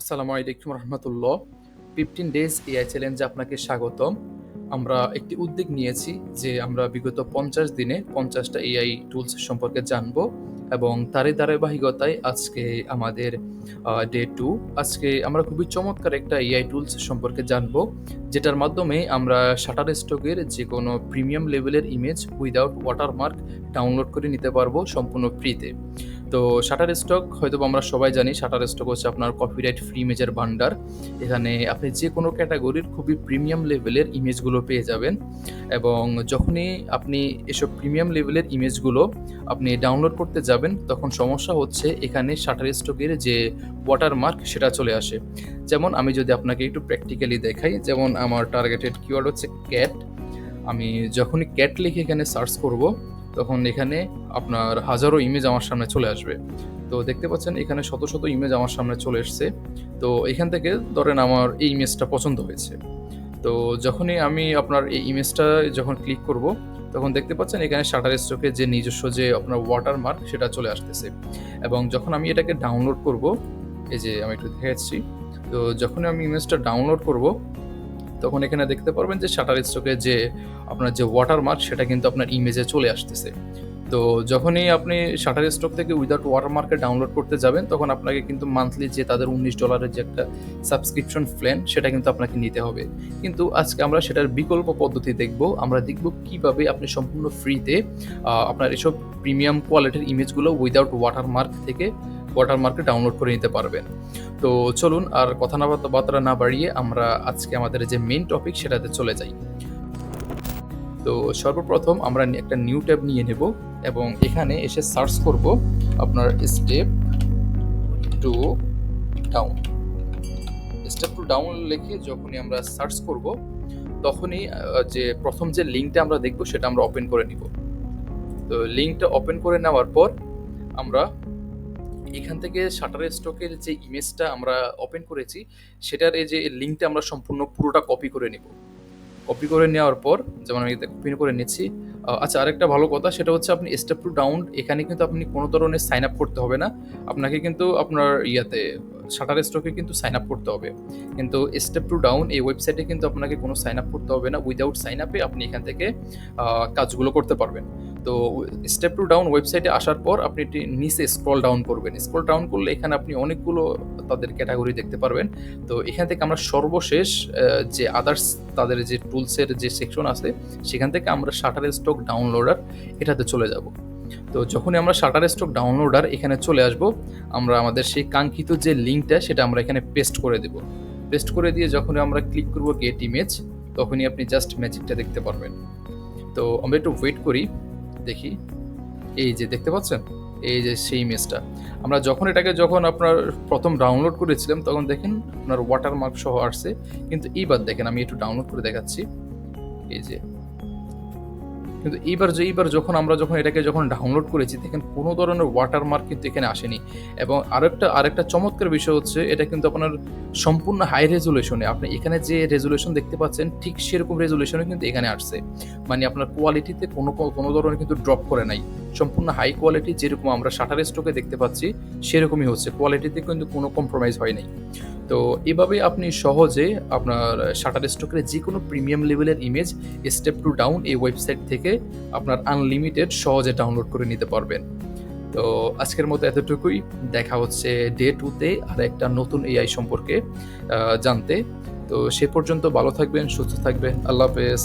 আসসালামু আলাইকুম রহমতুল্লাহ। 15 days AI চ্যালেঞ্জে আপনাকে স্বাগতম। আমরা একটি উদ্যোগ নিয়েছি যে আমরা বিগত 50 দিনে 50টা এআই টুলস সম্পর্কে জানবো এবং তারই ধারাবাহিকতায় আজকে আমাদের ডে 2। আজকে আমরা খুবই চমৎকার একটা এআই টুলস সম্পর্কে জানবো, যেটার মাধ্যমে আমরা শাটারস্টকের যেকোনো প্রিমিয়াম লেভেলের ইমেজ উইদাউট ওয়াটারমার্ক ডাউনলোড করে নিতে পারবো সম্পূর্ণ ফ্রিতে। তো শাটারস্টক হয়তোবা আমরা সবাই জানি, শাটারস্টক হচ্ছে আপনার কপিরাইট ফ্রি ইমেজের ভান্ডার। এখানে আপনি যে কোনো ক্যাটাগরির খুবই প্রিমিয়াম লেভেলের ইমেজগুলো পেয়ে যাবেন এবং যখনই আপনি এসব প্রিমিয়াম লেভেলের ইমেজগুলো আপনি ডাউনলোড করতে যাবেন, তখন সমস্যা হচ্ছে এখানে শাটারস্টকের যে ওয়াটারমার্ক সেটা চলে আসে। যেমন আমি যদি আপনাকে একটু প্র্যাকটিক্যালি দেখাই, যেমন আমার টার্গেটেড কিওয়ার্ড হচ্ছে ক্যাট। আমি যখনই ক্যাট লিখে এখানে সার্চ করব, তখন এখানে আপনার হাজারো ইমেজ আমার সামনে চলে আসবে। তো দেখতে পাচ্ছেন এখানে শত শত ইমেজ আমার সামনে চলে এসছে। তো এখান থেকে ধরেন আমার এই ইমেজটা পছন্দ হয়েছে। তো যখনই আমি আপনার এই ইমেজটা যখন ক্লিক করব, তখন দেখতে পাচ্ছেন এখানে শাটারস্টকের যে নিজস্ব যে আপনার ওয়াটারমার্ক সেটা চলে আসতেছে। এবং যখন আমি এটাকে ডাউনলোড করব, এই যে আমি একটু দেখাচ্ছি। তো যখনই আমি ইমেজটা ডাউনলোড করব, তখন এখানে দেখতে পারবেন যে শাটারস্টকের যে আপনার যে ওয়াটারমার্ক সেটা কিন্তু আপনার ইমেজে চলে আসতেছে। তো যখনই আপনি শাটারস্টক থেকে উইদাউট ওয়াটারমার্কে ডাউনলোড করতে যাবেন, তখন আপনাকে কিন্তু মান্থলি যে তাদের $19 যে একটা সাবস্ক্রিপশন প্ল্যান, সেটা কিন্তু আপনাকে নিতে হবে। কিন্তু আজকে আমরা সেটার বিকল্প পদ্ধতি দেখব। আমরা দেখব কিভাবে আপনি সম্পূর্ণ ফ্রিতে আপনার এসব প্রিমিয়াম কোয়ালিটির ইমেজগুলো উইদাউট ওয়াটারমার্কে ডাউনলোড করে নিতে পারবেন। তো চলুন আর কথা না বার্তা না বাড়িয়ে আমরা আজকে আমাদের যে মেইন টপিক সেটাতে চলে যাই। তো সর্বপ্রথম আমরা একটা নিউ ট্যাব নিয়ে নেব এবং এখানে এসে সার্চ করব আপনার step to down. Step to down লিখে যখনই আমরা সার্চ করব, তখনই যে প্রথম যে লিঙ্কটা আমরা দেখব সেটা আমরা ওপেন করে নিব। তো লিঙ্কটা ওপেন করে নেওয়ার পর আমরা এখান থেকে শাটারস্টকের যে ইমেজটা আমরা ওপেন করেছি সেটার এই যে লিঙ্কটা আমরা সম্পূর্ণ পুরোটা কপি করে নিব। কপি করে নেওয়ার পর যেমন আমি কপি করে নিচ্ছি। আচ্ছা, আরেকটা ভালো কথা সেটা হচ্ছে আপনি স্টেপ টু ডাউন এখানে কিন্তু আপনি কোনো ধরনের সাইন আপ করতে হবে না। আপনাকে কিন্তু আপনার শাটারস্টকে কিন্তু সাইন আপ করতে হবে। কিন্তু স্টেপ টু ডাউন এই ওয়েবসাইটে কিন্তু আপনাকে কোনো সাইন আপ করতে হবে না। উইদাউট সাইন আপে আপনি এখান থেকে কাজগুলো করতে পারবেন। তো স্টেপ টু ডাউন ওয়েবসাইটে আসার পর আপনি এটি নিচে স্ক্রল ডাউন করবেন। স্ক্রল ডাউন করলে এখানে আপনি অনেকগুলো তাদের ক্যাটাগরি দেখতে পারবেন। তো এখান থেকে আমরা সর্বশেষ যে আদার্স তাদের যে টুলসের যে সেকশন আছে, সেখান থেকে আমরা শাটারস্টক ডাউনলোডার এটাতে চলে যাব। তো যখনই আমরা শাটারস্টক ডাউনলোডার এখানে চলে আসব, আমরা আমাদের সেই কাঙ্ক্ষিত যে লিঙ্কটা সেটা আমরা এখানে পেস্ট করে দেব। পেস্ট করে দিয়ে যখনই আমরা ক্লিক করব গেট ইমেজ, তখনই আপনি জাস্ট ম্যাজিকটা দেখতে পারবেন। তো আমরা একটু ওয়েট করি, দেখি। এই যে দেখতে পাচ্ছেন, এই যে সেই ইমেজটা আমরা যখন আপনার প্রথম ডাউনলোড করেছিলাম, তখন দেখেন আপনার ওয়াটারমার্ক সহ আসছে। কিন্তু এইবার দেখেন, আমি একটু ডাউনলোড করে দেখাচ্ছি। এই যে কিন্তু এইবার যখন এটাকে ডাউনলোড করেছি, দেখেন কোনো ধরনের ওয়াটারমার্ক কিন্তু এখানে আসেনি। এবং আরেকটা চমৎকার বিষয় হচ্ছে, এটা কিন্তু আপনার সম্পূর্ণ হাই রেজুলেশনে, আপনি এখানে যে রেজুলেশন দেখতে পাচ্ছেন ঠিক সেরকম রেজুলেশনে কিন্তু এখানে আসছে। মানে আপনার কোয়ালিটিতে কোনো ধরনের কিন্তু ড্রপ করে নাই। সম্পূর্ণ হাই কোয়ালিটি, যেরকম আমরা শাটারস্টকে দেখতে পাচ্ছি সেরকমই হচ্ছে। কোয়ালিটিতে কিন্তু কোনো কম্প্রোমাইজ হয় নাই। তো এভাবে আপনি সহজে আপনার শাটারস্টকের যে কোনো প্রিমিয়াম লেভেলের ইমেজ স্টেপ টু ডাউন এই ওয়েবসাইট থেকে আপনার আনলিমিটেড সহজে ডাউনলোড করে নিতে পারবেন। তো আজকের মতো এতটুকুই। দেখা হচ্ছে ডে 2-তে আর একটা নতুন এআই সম্পর্কে জানতে। তো সে পর্যন্ত ভালো থাকবেন, সুস্থ থাকবেন। আল্লাহ হাফেজ।